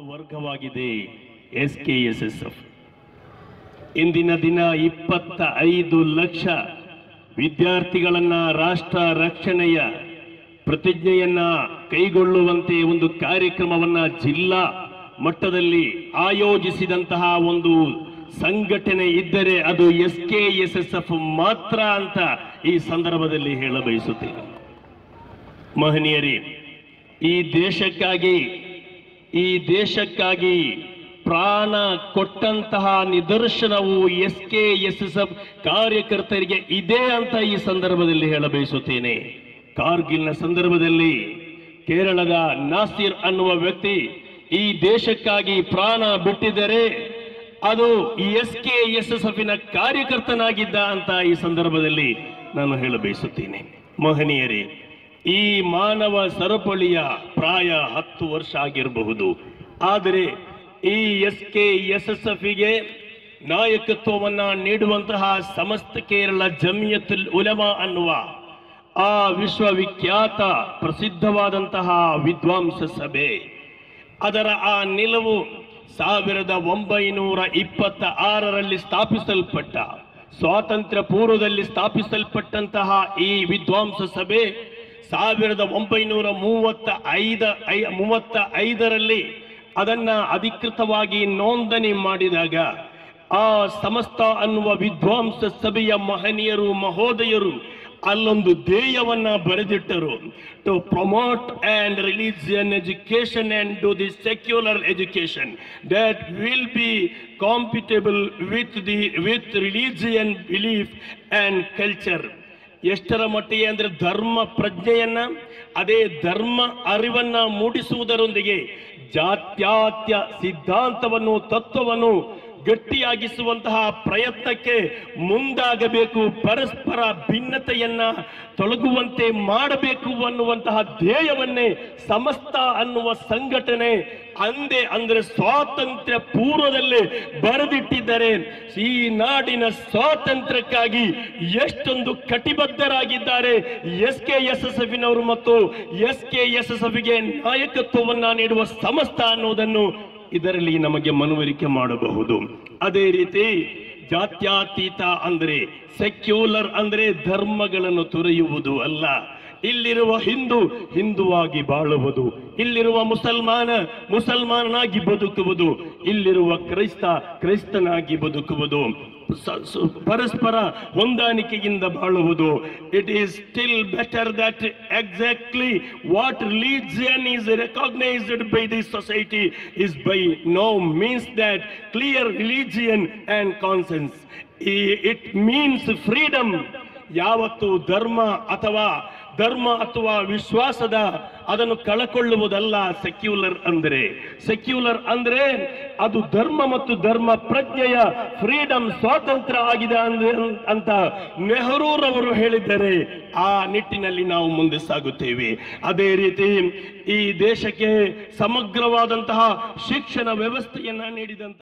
ಒಂದು ವರ್ಗವಾಗಿದೆ SKSSF. ಇಂದಿನ ದಿನ 25 ಲಕ್ಷ ವಿದ್ಯಾರ್ಥಿಗಳನ್ನ ರಾಷ್ಟ್ರ ರಕ್ಷಣೆಯ ಪ್ರತಿಜ್ಞೆಯನ್ನ ಕೈಗೊಳ್ಳುವಂತೆ ಒಂದು ಕಾರ್ಯಕ್ರಮವನ್ನ ಜಿಲ್ಲಾ ಮಟ್ಟದಲ್ಲಿ ಆಯೋಜಿಸಿದಂತಹ ಒಂದು ಸಂಘಟನೆ ಇದ್ದರೆ ಅದು SKSSF ಮಾತ್ರ ಅಂತ ಈ ಸಂದರ್ಭದಲ್ಲಿ ಹೇಳಬಯಸುತ್ತೇನೆ. ಮಹನೀಯರೇ, ಈ ದೇಶಕ್ಕಾಗಿ ಪ್ರಾಣ ಕೊಟ್ಟಂತಹ ನಿದರ್ಶನವು SKSSF ಕಾರ್ಯಕರ್ತರಿಗೆ ಇದೆ ಅಂತ ಈ ಸಂದರ್ಭದಲ್ಲಿ ಹೇಳಬಯಸುತ್ತೇನೆ. ಕಾರ್ಗಿಲ್ನ ಸಂದರ್ಭದಲ್ಲಿ ಕೇರಳದ ನಾಸಿರ್ ಅನ್ನುವ ವ್ಯಕ್ತಿ ಈ ದೇಶಕ್ಕಾಗಿ ಪ್ರಾಣ ಬಿಟ್ಟಿದ್ದರೆ ಅದು SKSSFನ ಕಾರ್ಯಕರ್ತನಾಗಿದ್ದ ಅಂತ ಈ ಸಂದರ್ಭದಲ್ಲಿ ನಾನು ಹೇಳಬಯಸುತ್ತೇನೆ. ಮಹನೀಯರೇ, ಈ ಮಾನವ ಸರಪಳಿಯ ಪ್ರಾಯ 10 ವರ್ಷ ಆಗಿರಬಹುದು. ಆದರೆ ಈ SKSSFಗೆ ನಾಯಕತ್ವವನ್ನ ನೀಡುವಂತಹ ಸಮಸ್ತ ಕೇರಳ ಜಮಿಯತುಲ್ ಉಲಮಾ ಅನ್ನುವ ಆ ವಿಶ್ವವಿಖ್ಯಾತ ಪ್ರಸಿದ್ಧವಾದಂತಹ ವಿದ್ವಾಂಸ ಸಭೆ, ಅದರ ಆ ನಿಲುವು 1926ರಲ್ಲಿ ಸ್ಥಾಪಿಸಲ್ಪಟ್ಟ, ಸ್ವಾತಂತ್ರ್ಯ ಪೂರ್ವದಲ್ಲಿ ಸ್ಥಾಪಿಸಲ್ಪಟ್ಟಂತಹ ಈ ವಿದ್ವಾಂಸ ಸಭೆ 1935ರಲ್ಲಿ ಅದನ್ನ ಅಧಿಕೃತವಾಗಿ ನೋಂದಣಿ ಮಾಡಿದಾಗ ಆ ಸಮಸ್ತ ಅನ್ನುವ ವಿದ್ವಾಂಸ ಸಭೆಯ ಮಹನೀಯರು ಮಹೋದಯರು ಅಲ್ಲೊಂದು ಧ್ಯೇಯವನ್ನ ಬರೆದಿಟ್ಟರು. To promote and religion education and to the secular education that will be compatible with religion belief and culture. ಎಷ್ಟರ ಮಟ್ಟಿಗೆ ಅಂದ್ರೆ ಧರ್ಮ ಪ್ರಜ್ಞೆಯನ್ನ, ಅದೇ ಧರ್ಮ ಅರಿವನ್ನ ಮೂಡಿಸುವುದರೊಂದಿಗೆ ಜಾತ್ಯಾತ್ಯ ಸಿದ್ಧಾಂತವನ್ನು ತತ್ವವನ್ನು ಗಟ್ಟಿಯಾಗಿಸುವಂತಹ ಪ್ರಯತ್ನಕ್ಕೆ ಮುಂದಾಗಬೇಕು. ಪರಸ್ಪರ ಭಿನ್ನತೆಯನ್ನ ತೊಲಗುವಂತೆ ಮಾಡಬೇಕು ಅನ್ನುವಂತಹ ಧ್ಯೇಯವನ್ನೇ ಸಮಸ್ತ ಅನ್ನುವ ಸಂಘಟನೆ ಅಂದ್ರೆ ಸ್ವಾತಂತ್ರ್ಯ ಪೂರ್ವದಲ್ಲೇ ಬರೆದಿಟ್ಟಿದ್ದಾರೆ. ಈ ನಾಡಿನ ಸ್ವಾತಂತ್ರ್ಯಕ್ಕಾಗಿ ಎಷ್ಟೊಂದು ಕಟಿಬದ್ಧರಾಗಿದ್ದಾರೆ SKSSFನವರು ಮತ್ತು SKSSFಗೆ ನಾಯಕತ್ವವನ್ನ ನೀಡುವ ಸಮಸ್ತ ಅನ್ನೋದನ್ನು ಇದರಲ್ಲಿ ನಮಗೆ ಮನವರಿಕೆ ಮಾಡಬಹುದು. ಅದೇ ರೀತಿ ಜಾತ್ಯಾತೀತ ಅಂದ್ರೆ, ಸೆಕ್ಯುಲರ್ ಅಂದ್ರೆ ಧರ್ಮಗಳನ್ನು ತೊರೆಯುವುದು ಅಲ್ಲ. ಇಲ್ಲಿರುವ ಹಿಂದುವಾಗಿ ಬಾಳುವುದು, ಇಲ್ಲಿರುವ ಮುಸಲ್ಮಾನನಾಗಿ ಬದುಕುವುದು, ಇಲ್ಲಿರುವ ಕ್ರೈಸ್ತನಾಗಿ ಬದುಕುವುದು, ಪರಸ್ಪರ ಹೊಂದಾಣಿಕೆಯಿಂದ ಬಾಳುವುದು. It is still better that exactly what religion is recognised by the society is by no means that clear religion and conscience. It means freedom. ಯಾವತ್ತು ಧರ್ಮ ಅಥವಾ ವಿಶ್ವಾಸದ ಅದನ್ನು ಕಳಕೊಳ್ಳುವುದಲ್ಲ ಸೆಕ್ಯುಲರ್ ಅಂದ್ರೆ ಅದು ಧರ್ಮ ಮತ್ತು ಧರ್ಮ ಪ್ರಜ್ಞೆಯ ಫ್ರೀಡಮ್, ಸ್ವಾತಂತ್ರ್ಯ ಆಗಿದೆ ಅಂತ ನೆಹರೂರವರು ಹೇಳಿದ್ದಾರೆ. ಆ ನಿಟ್ಟಿನಲ್ಲಿ ನಾವು ಮುಂದೆ ಸಾಗುತ್ತೇವೆ. ಅದೇ ರೀತಿ ಈ ದೇಶಕ್ಕೆ ಸಮಗ್ರವಾದಂತಹ ಶಿಕ್ಷಣ ವ್ಯವಸ್ಥೆಯನ್ನ ನೀಡಿದಂತ